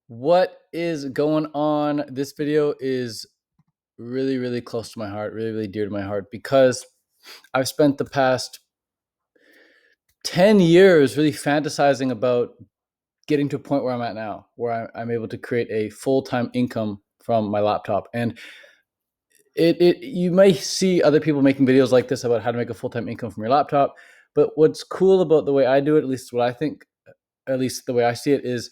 What is going on? This video is really, really close to my heart, really, really dear to my heart, because I've spent the past 10 years really fantasizing about getting to a point where I'm at now, where I'm able to create a full-time income from my laptop. And you may see other people making videos like this about how to make a full-time income from your laptop. But what's cool about the way I do it, at least what I think, at least the way I see it, is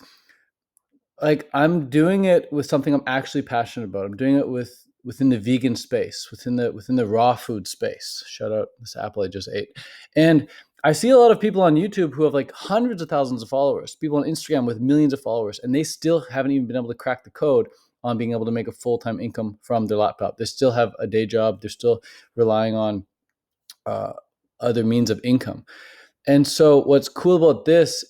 like I'm doing it with something I'm actually passionate about. I'm doing it within the vegan space, within the raw food space. Shout out this apple I just ate. And I see a lot of people on YouTube who have like hundreds of thousands of followers, people on Instagram with millions of followers, and they still haven't even been able to crack the code on being able to make a full-time income from their laptop. They still have a day job. They're still relying on uh, other means of income. And so what's cool about this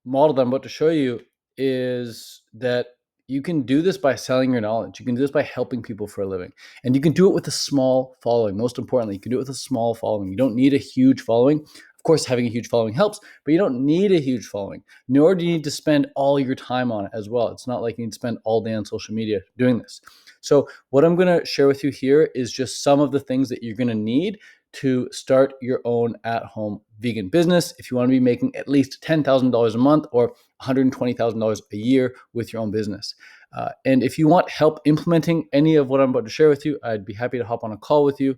model that I'm about to show you is that you can do this by selling your knowledge. You can do this by helping people for a living. And you can do it with a small following. Most importantly, you can do it with a small following. You don't need a huge following. Of course, having a huge following helps, but you don't need a huge following, nor do you need to spend all your time on it as well. It's not like you need to spend all day on social media doing this. So what I'm going to share with you here is just some of the things that you're going to need to start your own at-home vegan business if you want to be making at least $10,000 a month or $120,000 a year with your own business. And if you want help implementing any of what I'm about to share with you, I'd be happy to hop on a call with you.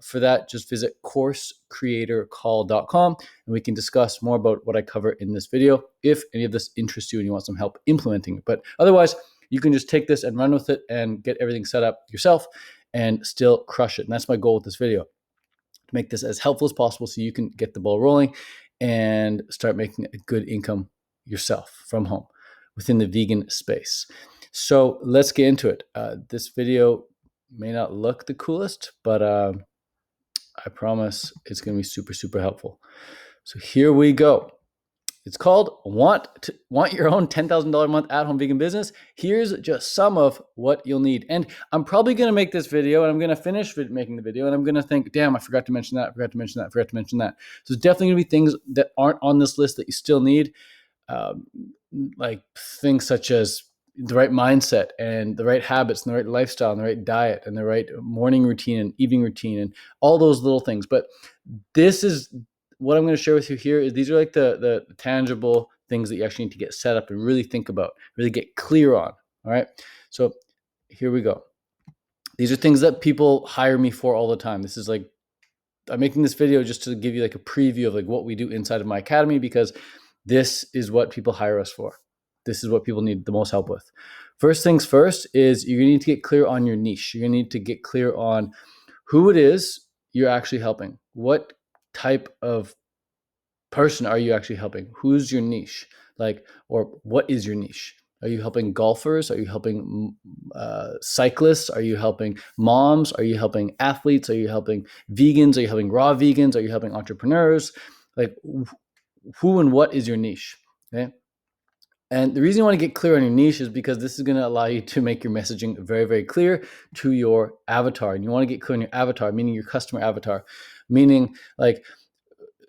For that, just visit coursecreatorcall.com and we can discuss more about what I cover in this video if any of this interests you and you want some help implementing it. But otherwise, you can just take this and run with it and get everything set up yourself and still crush it. And that's my goal with this video, to make this as helpful as possible so you can get the ball rolling and start making a good income yourself from home within the vegan space. So let's get into it. This video may not look the coolest, but I promise it's going to be super, super helpful. So here we go. It's called Want Your Own $10,000 a month at-home vegan business. Here's just some of what you'll need. And I'm probably going to make this video and I'm going to finish making the video and I'm going to think, damn, I forgot to mention that, forgot to mention that, forgot to mention that. So there's definitely going to be things that aren't on this list that you still need, like things such as the right mindset and the right habits and the right lifestyle and the right diet and the right morning routine and evening routine and all those little things. But this is what I'm going to share with you here is these are like the tangible things that you actually need to get set up and really think about, really get clear on. All right. So here we go. These are things that people hire me for all the time. This is like, I'm making this video just to give you like a preview of like what we do inside of my academy, because this is what people hire us for. This is what people need the most help with. First things first is you're going to need to get clear on your niche. You're going to need to get clear on who it is you're actually helping. What type of person are you actually helping? Who's your niche? Like, or what is your niche? Are you helping golfers? Are you helping cyclists? Are you helping moms? Are you helping athletes? Are you helping vegans? Are you helping raw vegans? Are you helping entrepreneurs? Like, who and what is your niche? Okay. And the reason you want to get clear on your niche is because this is going to allow you to make your messaging very, very clear to your avatar. And you want to get clear on your avatar, meaning your customer avatar, meaning like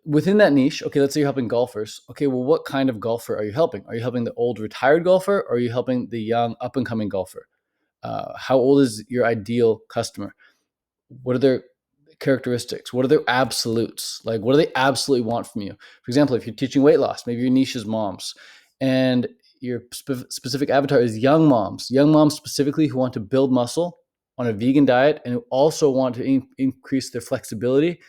within that niche. Okay, let's say you're helping golfers. Okay, well, what kind of golfer are you helping? Are you helping the old retired golfer or are you helping the young up and coming golfer? How old is your ideal customer? What are their characteristics? What are their absolutes? Like, what do they absolutely want from you? For example, if you're teaching weight loss, maybe your niche is moms and your specific avatar is young moms specifically who want to build muscle on a vegan diet and who also want to increase their flexibility.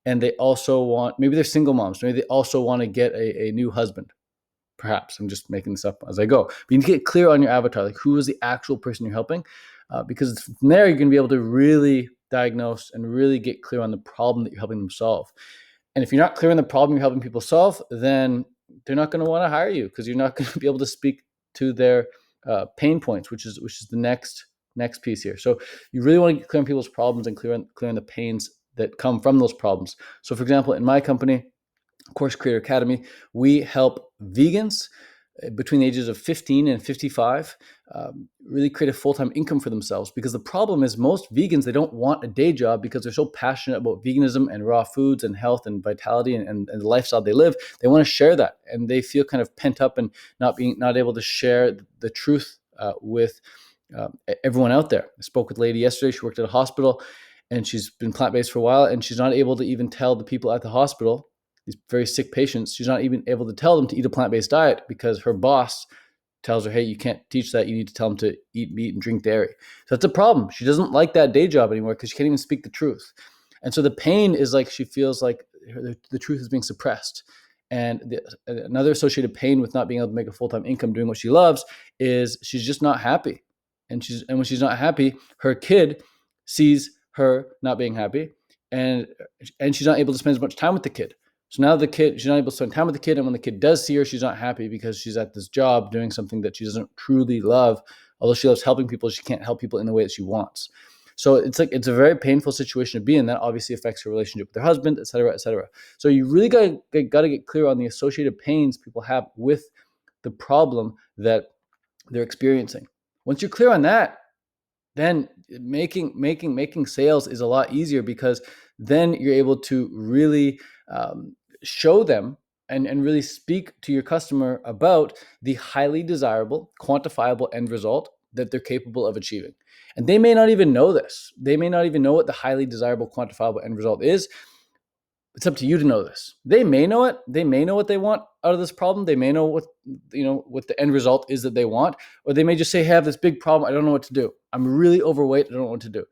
And they also want, maybe they're single moms, maybe they also want to get a new husband. Perhaps I'm just making this up as I go. But you need to get clear on your avatar, like who is the actual person you're helping, because from there you're going to be able to really diagnose and really get clear on the problem that you're helping them solve. And if you're not clear on the problem you're helping people solve, then they're not going to want to hire you because you're not going to be able to speak to their pain points, which is the next piece here. So you really want to get clear on people's problems and clear on the pains that come from those problems. So for example, in my company, Course Creator Academy, we help vegans between the ages of 15 and 55 really create a full-time income for themselves, because the problem is most vegans, they don't want a day job because they're so passionate about veganism and raw foods and health and vitality and the lifestyle they live. They want to share that, and they feel kind of pent up and not able to share the truth with everyone out there. I spoke with a lady yesterday. She worked at a hospital and she's been plant-based for a while, and she's not able to even tell the people at the hospital, these very sick patients, she's not even able to tell them to eat a plant-based diet because her boss tells her, hey, you can't teach that. You need to tell them to eat meat and drink dairy. So that's a problem. She doesn't like that day job anymore because she can't even speak the truth. And so the pain is like she feels like the truth is being suppressed. And another associated pain with not being able to make a full-time income doing what she loves is she's just not happy. And when she's not happy, her kid sees her not being happy, and she's not able to spend as much time with the kid. So now she's not able to spend time with the kid, and when the kid does see her, she's not happy because she's at this job doing something that she doesn't truly love. Although she loves helping people, she can't help people in the way that she wants. So it's a very painful situation to be in. That obviously affects her relationship with her husband, et cetera, et cetera. So you really got to get clear on the associated pains people have with the problem that they're experiencing. Once you're clear on that, then making sales is a lot easier, because then you're able to really show them and really speak to your customer about the highly desirable, quantifiable end result that they're capable of achieving. And they may not even know this. They may not even know what the highly desirable, quantifiable end result is. It's up to you to know this. They may know it. They may know what they want out of this problem. They may know what the end result is that they want, or they may just say, hey, I have this big problem. I don't know what to do. I'm really overweight. I don't know what to do.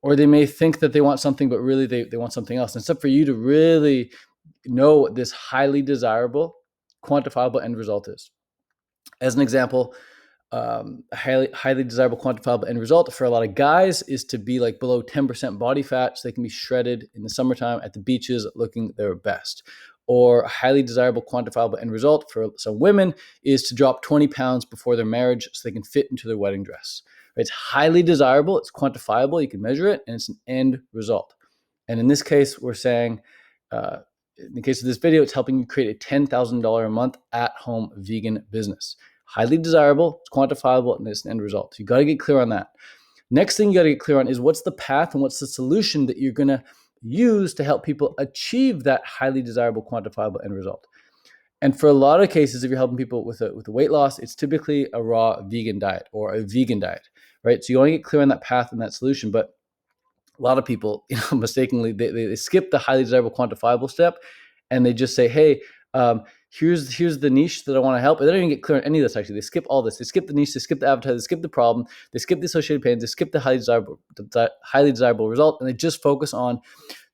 Or they may think that they want something, but really they want something else. And it's up for you to really know what this highly desirable, quantifiable end result is. As an example, a highly desirable, quantifiable end result for a lot of guys is to be like below 10% body fat, so they can be shredded in the summertime at the beaches looking their best. Or a highly desirable, quantifiable end result for some women is to drop 20 pounds before their marriage so they can fit into their wedding dress. It's highly desirable, it's quantifiable, you can measure it, and it's an end result. And in this case, we're saying, in the case of this video, it's helping you create a $10,000 a month at-home vegan business. Highly desirable, it's quantifiable, and it's an end result. So you got to get clear on that. Next thing you got to get clear on is what's the path and what's the solution that you're going to use to help people achieve that highly desirable, quantifiable end result. And for a lot of cases, if you're helping people with a weight loss, it's typically a raw vegan diet or a vegan diet, right? So you want to get clear on that path and that solution. But a lot of people, mistakenly, they skip the highly desirable, quantifiable step, and they just say, hey, here's the niche that I want to help. And they don't even get clear on any of this, actually. They skip all this. They skip the niche, they skip the advertising, they skip the problem, they skip the associated pains, they skip the highly desirable result, and they just focus on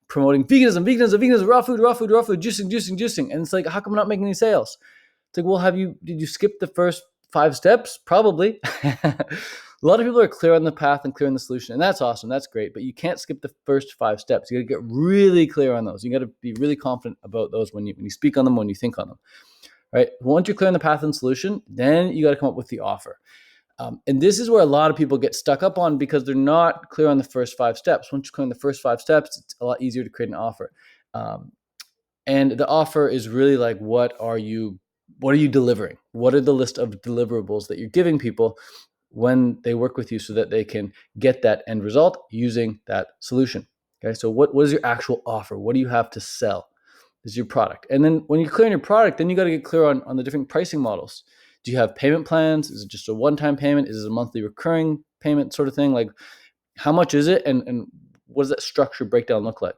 promoting veganism, raw food, juicing. And it's like, how come I'm not making any sales? It's like, well, did you skip the first 5 steps? Probably. A lot of people are clear on the path and clear on the solution, and that's awesome. That's great, but you can't skip the first 5 steps. You got to get really clear on those. You got to be really confident about those when you speak on them, when you think on them, right? Once you're clear on the path and solution, then you got to come up with the offer. And this is where a lot of people get stuck up on because they're not clear on the first 5 steps. Once you're clear on the first 5 steps, it's a lot easier to create an offer. And the offer is really like, what are you delivering? What are the list of deliverables that you're giving people when they work with you so that they can get that end result using that solution? Okay, so what is your actual offer? What do you have to sell? Is your product. And then when you clear on your product, then you got to get clear on the different pricing models. Do you have payment plans? Is it just a one-time payment? Is it a monthly recurring payment sort of thing? Like, how much is it? And what does that structure breakdown look like?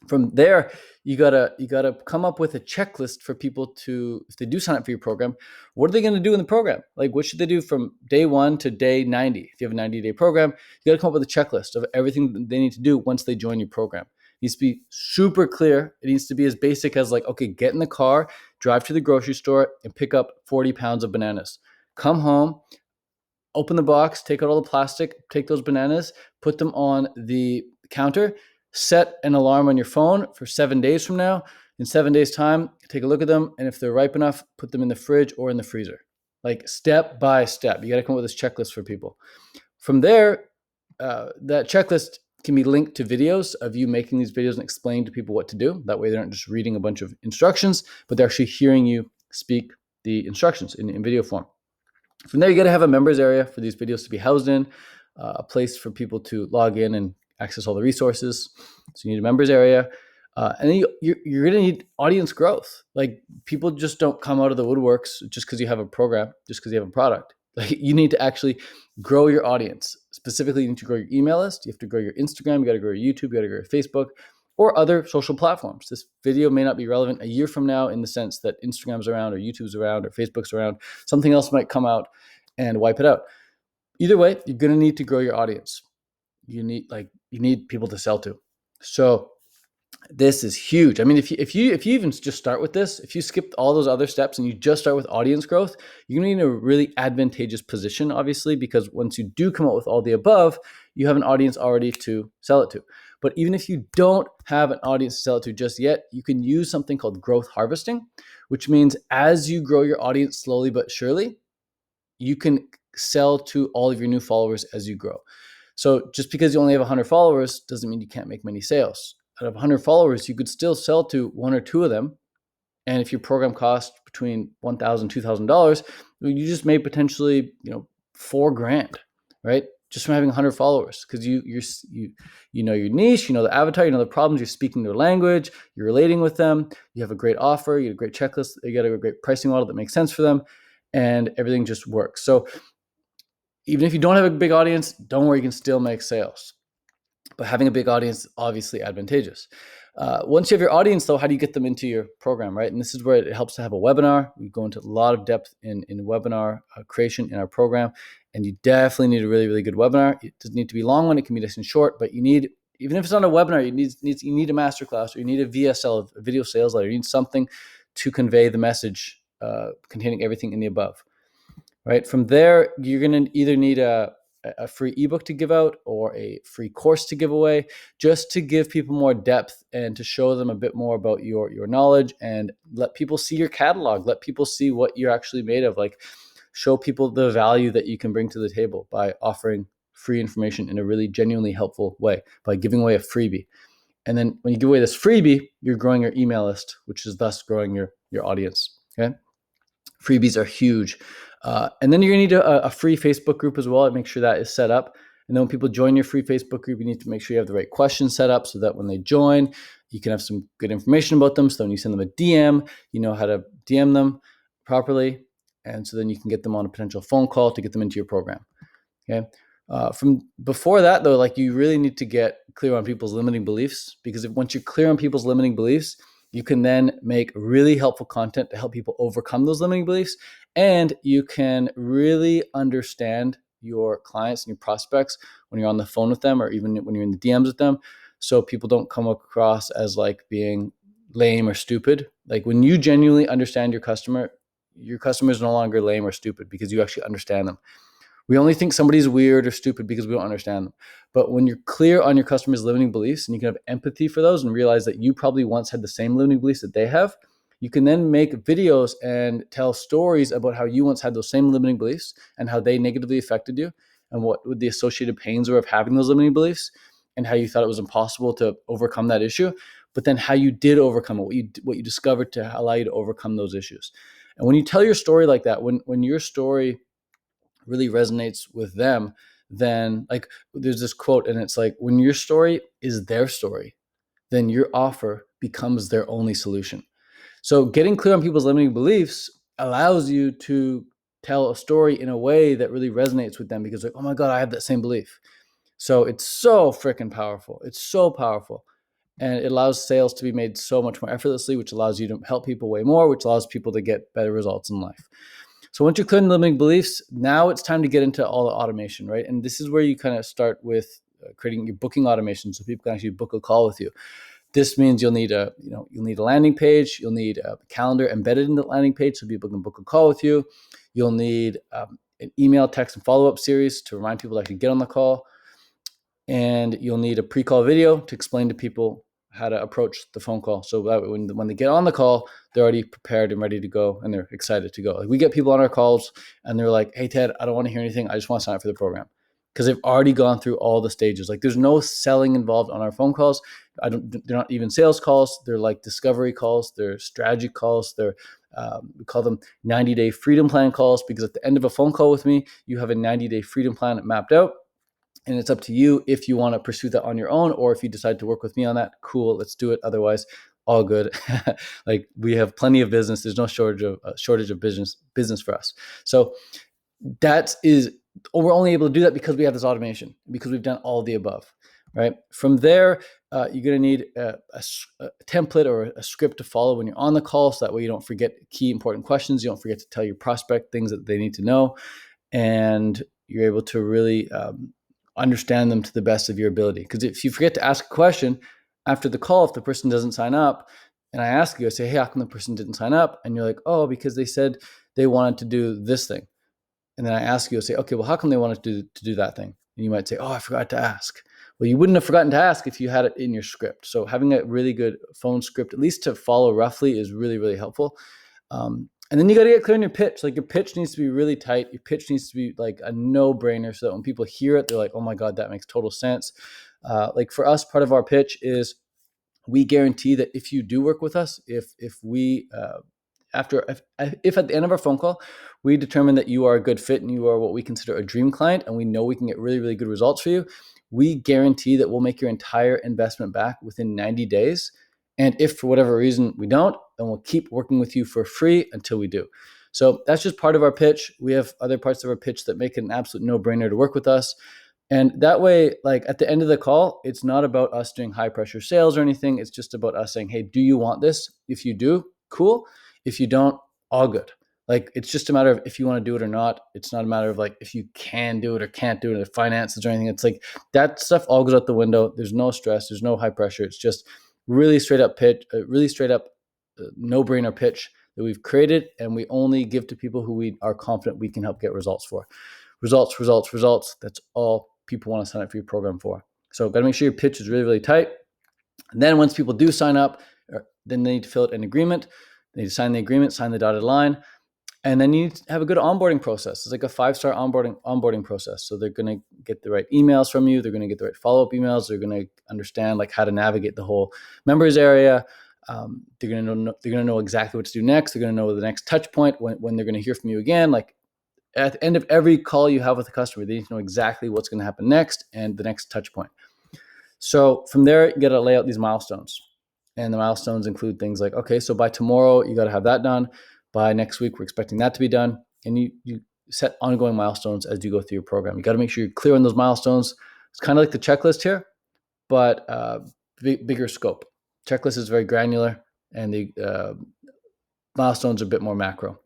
From there, you gotta come up with a checklist for people to, if they do sign up for your program, what are they going to do in the program? Like, what should they do from day 1 to day 90? If you have a 90-day program, you got to come up with a checklist of everything that they need to do once they join your program. It needs to be super clear. It needs to be as basic as like, okay, get in the car, drive to the grocery store, and pick up 40 pounds of bananas. Come home, open the box, take out all the plastic, take those bananas, put them on the counter, set an alarm on your phone for 7 days from now. In 7 days' time, take a look at them, and if they're ripe enough, put them in the fridge or in the freezer. Like, step by step. You got to come up with this checklist for people. From there, that checklist can be linked to videos of you making these videos and explaining to people what to do. That way they aren't just reading a bunch of instructions, but they're actually hearing you speak the instructions in video form. From there, you got to have a members area for these videos to be housed in, a place for people to log in and access all the resources. So you need a members area. And then you're going to need audience growth. Like, people just don't come out of the woodworks just because you have a program, just because you have a product. Like, you need to actually grow your audience. Specifically, you need to grow your email list. You have to grow your Instagram. You got to grow your YouTube. You got to grow your Facebook or other social platforms. This video may not be relevant a year from now in the sense that Instagram's around or YouTube's around or Facebook's around. Something else might come out and wipe it out. Either way, you're going to need to grow your audience. You need people to sell to. So this is huge. I mean, if you even just start with this, if you skip all those other steps and you just start with audience growth, you're going to be in a really advantageous position, obviously, because once you do come up with all the above, you have an audience already to sell it to. But even if you don't have an audience to sell it to just yet, you can use something called growth harvesting, which means as you grow your audience slowly but surely, you can sell to all of your new followers as you grow. So just because you only have 100 followers doesn't mean you can't make many sales. Out of 100 followers, you could still sell to one or two of them. And if your program costs between $1,000, $2,000, you just made potentially, $4,000, right? Just from having 100 followers, because you know your niche, you know the avatar, you know the problems, you're speaking their language, you're relating with them, you have a great offer, you have a great checklist, you got a great pricing model that makes sense for them, and everything just works. So even if you don't have a big audience, don't worry, you can still make sales. But having a big audience is obviously advantageous. Once you have your audience, though, how do you get them into your program, right? And this is where it helps to have a webinar. We go into a lot of depth in webinar creation in our program, and you definitely need a really, really good webinar. It doesn't need to be long one; it can be nice and short. But you need, even if it's not a webinar, you need a masterclass, or you need a VSL, a video sales letter. You need something to convey the message containing everything in the above. Right. From there, you're going to either need a free ebook to give out or a free course to give away, just to give people more depth and to show them a bit more about your knowledge, and let people see your catalog, let people see what you're actually made of, like show people the value that you can bring to the table by offering free information in a really genuinely helpful way, by giving away a freebie. And then when you give away this freebie, you're growing your email list, which is thus growing your audience. Okay. Freebies are huge. And then you're going to need a free Facebook group as well, and make sure that is set up. And then when people join your free Facebook group, you need to make sure you have the right questions set up so that when they join, you can have some good information about them. So when you send them a DM, you know how to DM them properly. And so then you can get them on a potential phone call to get them into your program. Okay. From before that, though, like, you really need to get clear on people's limiting beliefs, because once you're clear on people's limiting beliefs, you can then make really helpful content to help people overcome those limiting beliefs. And you can really understand your clients and your prospects when you're on the phone with them, or even when you're in the DMs with them, so people don't come across as like being lame or stupid. Like, when you genuinely understand your customer is no longer lame or stupid because you actually understand them. We only think somebody's weird or stupid because we don't understand them. But when you're clear on your customer's limiting beliefs, and you can have empathy for those and realize that you probably once had the same limiting beliefs that they have, you can then make videos and tell stories about how you once had those same limiting beliefs and how they negatively affected you, and what the associated pains were of having those limiting beliefs, and how you thought it was impossible to overcome that issue, but then how you did overcome it, what you discovered to allow you to overcome those issues. And when you tell your story like that, when your story really resonates with them, then, like, there's this quote, and it's like, when your story is their story, then your offer becomes their only solution. So getting clear on people's limiting beliefs allows you to tell a story in a way that really resonates with them, because, like, oh my God, I have that same belief. So it's so freaking powerful. It's so powerful. And it allows sales to be made so much more effortlessly, which allows you to help people way more, which allows people to get better results in life. So once you're clear on limiting beliefs, now it's time to get into all the automation, right? And this is where you kind of start with creating your booking automation, so people can actually book a call with you. This means you'll need a landing page. You'll need a calendar embedded in the landing page so people can book a call with you. You'll need an email, text, and follow-up series to remind people to actually get on the call. And you'll need a pre-call video to explain to people how to approach the phone call, so that when they get on the call, they're already prepared and ready to go, and they're excited to go. Like, we get people on our calls and they're like, hey, Ted, I don't want to hear anything. I just want to sign up for the program, because they've already gone through all the stages. Like, there's no selling involved on our phone calls. They're not even sales calls. They're like discovery calls. They're strategy calls. They're We call them 90-day freedom plan calls, because at the end of a phone call with me, you have a 90-day freedom plan mapped out. And it's up to you if you want to pursue that on your own, or if you decide to work with me on that, cool, let's do it. Otherwise, all good. Like, we have plenty of business. There's no shortage of business for us. So we're only able to do that because we have this automation, because we've done all the above, right? From there, you're going to need a template or a script to follow when you're on the call, so that way you don't forget key important questions. You don't forget to tell your prospect things that they need to know, and you're able to really understand them to the best of your ability. Because if you forget to ask a question after the call, if the person doesn't sign up, and I ask you, I say, hey, how come the person didn't sign up? And you're like, oh, because they said they wanted to do this thing. And then I ask you, I say, okay, well, how come they wanted to do that thing? And you might say, oh, I forgot to ask. Well, you wouldn't have forgotten to ask if you had it in your script. So having a really good phone script, at least to follow roughly, is really, really helpful. And then you got to get clear on your pitch. Like, your pitch needs to be really tight. Your pitch needs to be like a no-brainer, so that when people hear it, they're like, oh my God, that makes total sense. Like, for us, part of our pitch is we guarantee that if you do work with us, if at the end of our phone call, we determine that you are a good fit and you are what we consider a dream client, and we know we can get really, really good results for you, we guarantee that we'll make your entire investment back within 90 days. And if for whatever reason we don't, then we'll keep working with you for free until we do. So that's just part of our pitch. We have other parts of our pitch that make it an absolute no-brainer to work with us. And that way, like, at the end of the call, it's not about us doing high pressure sales or anything. It's just about us saying, hey, do you want this? If you do, cool. If you don't, all good. Like, it's just a matter of if you want to do it or not. It's not a matter of like if you can do it or can't do it, or finances or anything. It's like that stuff all goes out the window. There's no stress. There's no high pressure. It's just really straight up pitch, no-brainer pitch that we've created, and we only give to people who we are confident we can help get results for. Results. That's all people want to sign up for your program for. So got to make sure your pitch is really, really tight. And then once people do sign up, then they need to fill out an agreement. They need to sign the agreement, sign the dotted line. And then you need to have a good onboarding process. It's like a 5-star onboarding process. So they're going to get the right emails from you. They're going to get the right follow-up emails. They're going to understand like how to navigate the whole members area. They're going to know exactly what to do next. They're going to know the next touch point when they're going to hear from you again. Like, at the end of every call you have with a customer, they need to know exactly what's going to happen next and the next touch point. So from there, you got to lay out these milestones. And the milestones include things like, okay, so by tomorrow, you got to have that done. By next week, we're expecting that to be done. And you set ongoing milestones as you go through your program. You got to make sure you're clear on those milestones. It's kind of like the checklist here, but bigger scope. Checklist is very granular, and the milestones are a bit more macro.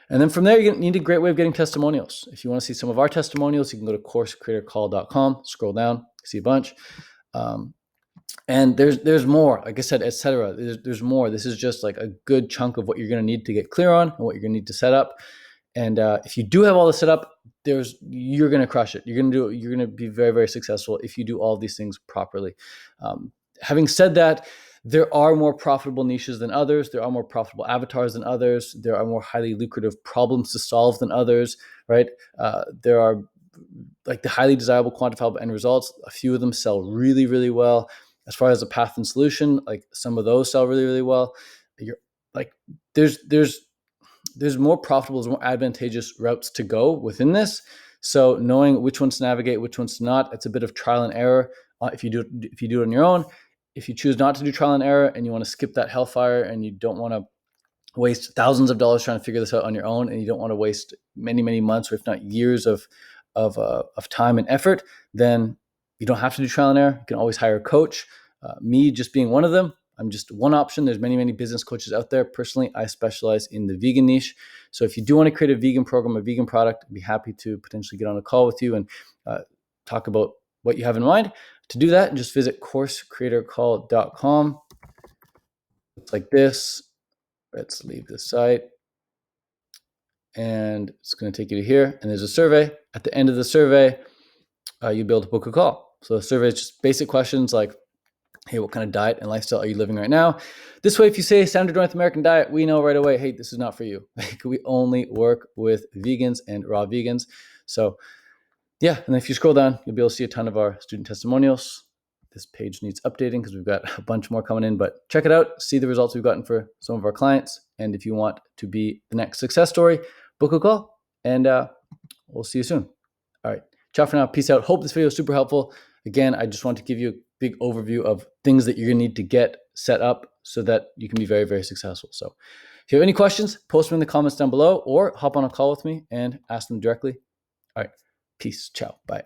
And then from there, you need a great way of getting testimonials. If you want to see some of our testimonials, you can go to coursecreatorcall.com, scroll down, see a bunch. And there's more, like I said, etc. There's more. This is just like a good chunk of what you're going to need to get clear on and what you're going to need to set up. And if you do have all this set up, you're going to crush it. You're going to be very, very successful if you do all these things properly. Having said that, there are more profitable niches than others. There are more profitable avatars than others. There are more highly lucrative problems to solve than others, right? There are like the highly desirable quantifiable end results. A few of them sell really, really well. As far as a path and solution, like some of those sell really, really well. You're like, there's more profitable, there's more advantageous routes to go within this. So knowing which ones to navigate, which ones to not, it's a bit of trial and error. If you do it on your own. If you choose not to do trial and error and you want to skip that hellfire and you don't want to waste thousands of dollars trying to figure this out on your own, and you don't want to waste many, many months or if not years of time and effort, then you don't have to do trial and error. You can always hire a coach. Me just being one of them, I'm just one option. There's many, many business coaches out there. Personally, I specialize in the vegan niche. So if you do want to create a vegan program, a vegan product, I'd be happy to potentially get on a call with you and talk about what you have in mind. To do that, just visit coursecreatorcall.com. It's like this. Let's leave the site. And it's going to take you to here. And there's a survey. At the end of the survey, you'll be able to book a call. So the survey is just basic questions like, hey, what kind of diet and lifestyle are you living right now? This way, if you say standard North American diet, we know right away, hey, this is not for you. We only work with vegans and raw vegans. So yeah, and if you scroll down, you'll be able to see a ton of our student testimonials. this page needs updating because we've got a bunch more coming in, but check it out. See the results we've gotten for some of our clients. And if you want to be the next success story, book a call, and we'll see you soon. All right. Ciao for now. Peace out. Hope this video is super helpful. Again, I just want to give you a big overview of things that you're going to need to get set up so that you can be very, very successful. So if you have any questions, post them in the comments down below or hop on a call with me and ask them directly. All right. Peace. Ciao. Bye.